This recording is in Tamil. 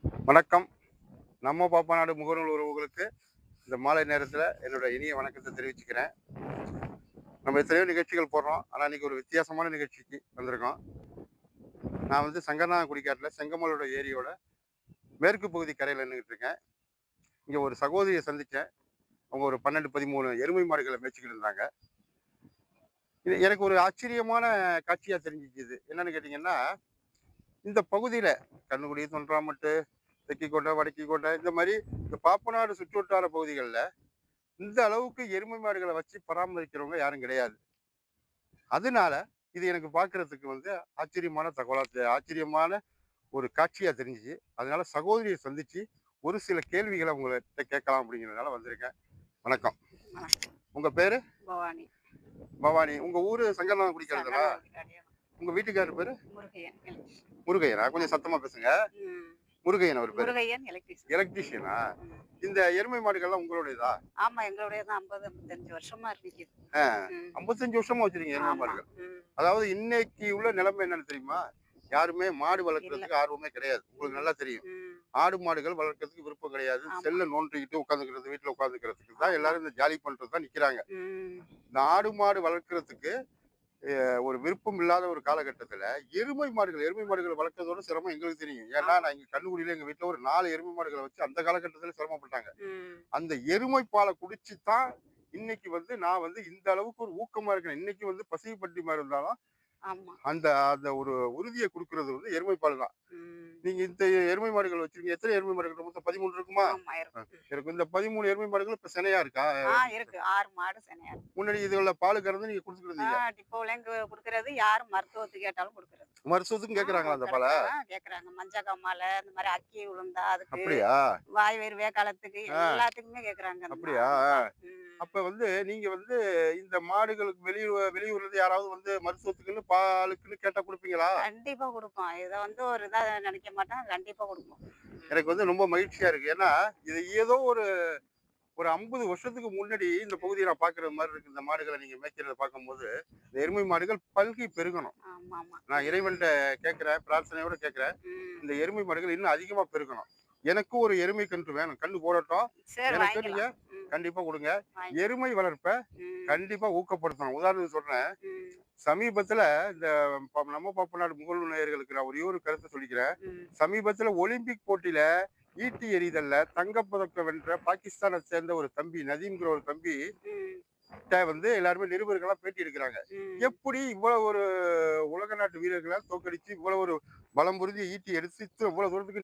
வணக்கம். நம்ம பாப்பாநாடு முகநூல் உறவுகளுக்கு இந்த மாலை நேரத்தில் என்னோட இனிய வணக்கத்தை தெரிவிச்சுக்கிறேன். நம்ம எத்தனையோ நிகழ்ச்சிகள் போடுறோம். ஆனால் இன்னைக்கு ஒரு வித்தியாசமான நிகழ்ச்சிக்கு வந்திருக்கோம். நான் வந்து சங்கரனாகுடிக்காட்டில் செங்கமலோட ஏரியோட மேற்கு பகுதி கரையில் நின்றுட்டு இருக்கேன். இங்கே ஒரு சகோதரியை சந்தித்தேன். அவங்க ஒரு 12, 13 எருமை மாடுகளை மேய்ச்சிக்கிட்டு இருந்தாங்க. இது எனக்கு ஒரு ஆச்சரியமான காட்சியாக தெரிஞ்சிச்சுது. என்னன்னு கேட்டிங்கன்னா, இந்த பகுதியில் கண்ணுக்குடி, தொன்றாமட்டு, தெக்கிக்கோட்டை, வடக்கிக்கோட்டை இந்த மாதிரி இந்த பாப்பநாடு சுற்றுவட்டார பகுதிகளில் இந்த அளவுக்கு எருமை மாடுகளை வச்சு பராமரிக்கிறவங்க யாரும் கிடையாது. அதனால இது எனக்கு பார்க்கறதுக்கு வந்து ஆச்சரியமான தகவலா ஆச்சரியமான ஒரு காட்சியா தெரிஞ்சுச்சு. அதனால சகோதரியை சந்திச்சு ஒரு சில கேள்விகளை உங்கள்கிட்ட கேட்கலாம் அப்படிங்கிறதுனால வந்திருக்கேன். வணக்கம். வணக்கம். உங்க பேரு? பவானி. பவானி. உங்க ஊரு சங்கரனாகுடி குடிக்கிறதுங்களா? சங்கரனாகுடி. உங்க வீட்டுக்காரர் பேரு? முருகையன் முருகையனா? கொஞ்சம் சத்தமா பேசுங்க. ம். முருகையன் அவர் பேரு. முருகையன் எலக்ட்ரிஷியன். எலக்ட்ரீஷியனா? ம். இந்த எருமை மாடுகள்லாம் உங்களுடையதா? ஆமா, எங்களுடைய தான் 50, 55 வருஷமா இருக்குது. ஆ, ம். 55 வருஷமா வச்சிருக்கீங்க எருமை ஆமா. மாடுகள். ம். அதாவது இன்னைக்கு உள்ள நிலைமை என்னன்னு தெரியுமா? யாருமே மாடு இல்ல. வளர்க்கறதுக்கு ஆர்வமே கிடையாது. உங்களுக்கு நல்லா தெரியும். ம். ஆடு மாடுகள் வளர்க்கறதுக்கு விருப்பம் கிடையாது. ஆமா. செல்ல நோண்டிக்கிட்டு உட்காந்துக்கிறது, வீட்டுல உட்காந்துக்கிறதுக்கு தான் எல்லாரும் இந்த ஜாலி பண்றது தான் நிக்கிறாங்க. ம். இந்த ஆடு மாடு வளர்க்கறதுக்கு ஒரு விருப்பம் இல்லாத ஒரு காலகட்டத்துல எருமை மாடுகள் வளர்க்கறதோட சிரமம் எங்களுக்கு தெரியும். ஏன்னா ஆமா. நான் இங்க கண்ணுக்குடியில எங்க வீட்டுல ஒரு 4 எருமை மாடுகளை வச்சு அந்த காலகட்டத்துல சிரமப்பட்டாங்க. ம். அந்த எருமை பாலை குடிச்சு தான் இன்னைக்கு வந்து நான் வந்து இந்த அளவுக்கு ஒரு ஊக்கமா இருக்கேன். இன்னைக்கு வந்து பசி பட்டிமா இருந்தாலும் ஆமா. அந்த அந்த ஒரு உறுதியை குடுக்குறது வந்து எருமை பால் தான். ம். நீங்க இந்த எருமை மாடுகள் வச்சிருக்கீங்க. எத்தனை எருமை மாடுகள்? மொத்தம் 13 இருக்குமா? ஆமா, அ. இருக்கு. இருக்கும். இந்த 13 எருமை மாடுகள் இப்ப சினையா இருக்கா? இருக்கு. 6 மாடு சினையா இருக்கு. முன்னாடி இதுல பால் கறந்து நீங்க குடுத்துக்கிருந்தீங்க. டிப்போலங்க குடுக்கறது, யார் மருத்துவத்துக்கு கேட்டாலும் குடுக்கறது. வருஷத்துக்கும் கேட்கறாங்களா அந்த பால? கேக்குறாங்க. மஞ்சக்காமால, இந்த மாதிரி அக்கி விழுந்தா அதுக்கு, அப்படியா? வாய் வயிறு வேக்காலத்துக்கு ஆ, எல்லாத்துக்குமே கேக்குறாங்க அந்த அப்படியா? பால். ம். அப்ப வந்து நீங்க வந்து இந்த மாடுகளுக்கு வெளியூர்ல இருந்து யாராவது வந்து மருத்துவத்துக்குன்னு பாலுக்குன்னு கேட்டா குடுப்பீங்களா? கண்டிப்பா குடுப்போம். இத வந்து ஒரு இதா நினைக்க மாட்டோம். கண்டிப்பா குடுப்போம். எனக்கு வந்து ரொம்ப மகிழ்ச்சியா இருக்கு. ஏன்னா, இது ஏதோ ஒரு ஒரு 50 வருஷத்துக்கு முன்னாடி இந்த பகுதிய நான் பார்க்குற மாரி இருக்கு. இந்த மாடுகள நீங்க மேய்க்கிறத பார்க்கும்போது, இந்த எருமை மாடுகள் பல்கி பெருகணும். ஆமாமா. நான் இறைவன்ட்ட கேட்கிறேன், பிரார்த்தனையோட கேட்கிறேன். ம். இந்த எருமை மாடுகள் இன்னும் அதிகமா பெருகணும். எனக்கும் ஒரு எருமை கன்று வேணும். கன்று போடட்டும். சரி, எனக்கு நீங்க வாங்கிக்கலாம். ம். கண்டிப்பா குடுங்க. வாங்கிக்கலாம். எருமை வளர்ப்ப ம். கண்டிப்பா ஊக்கப்படுத்தணும். உதாரணத்துக்கு சொல்றேன். ம். சமீபத்தில இந்த நம்ம பாப்பநாடு முகநூல் நேயர்களுக்கு நான் ஒரே ஒரு கருத்த சொல்லிக்கிறேன். ம். சமீபத்தில ஒலிம்பிக் போட்டியில ஈட்டி எறிதல்ல தங்கப்பதக்கம் வென்ற பாகிஸ்தானை சேர்ந்த ஒரு தம்பி நதீம்ங்கிற ஒரு தம்பி ம். வந்து எல்லாருமே நிருபர்களா பேட்டி எடுக்கிறாங்க. ம். எப்படி இவ்வளவு ஒரு உலக நாட்டு வீரர்களால் தோற்கடிச்சு இவ்வளவு ஒரு பலம் பொருந்திய ஈட்டி எடுத்து இவ்வளவு தூரத்துக்கு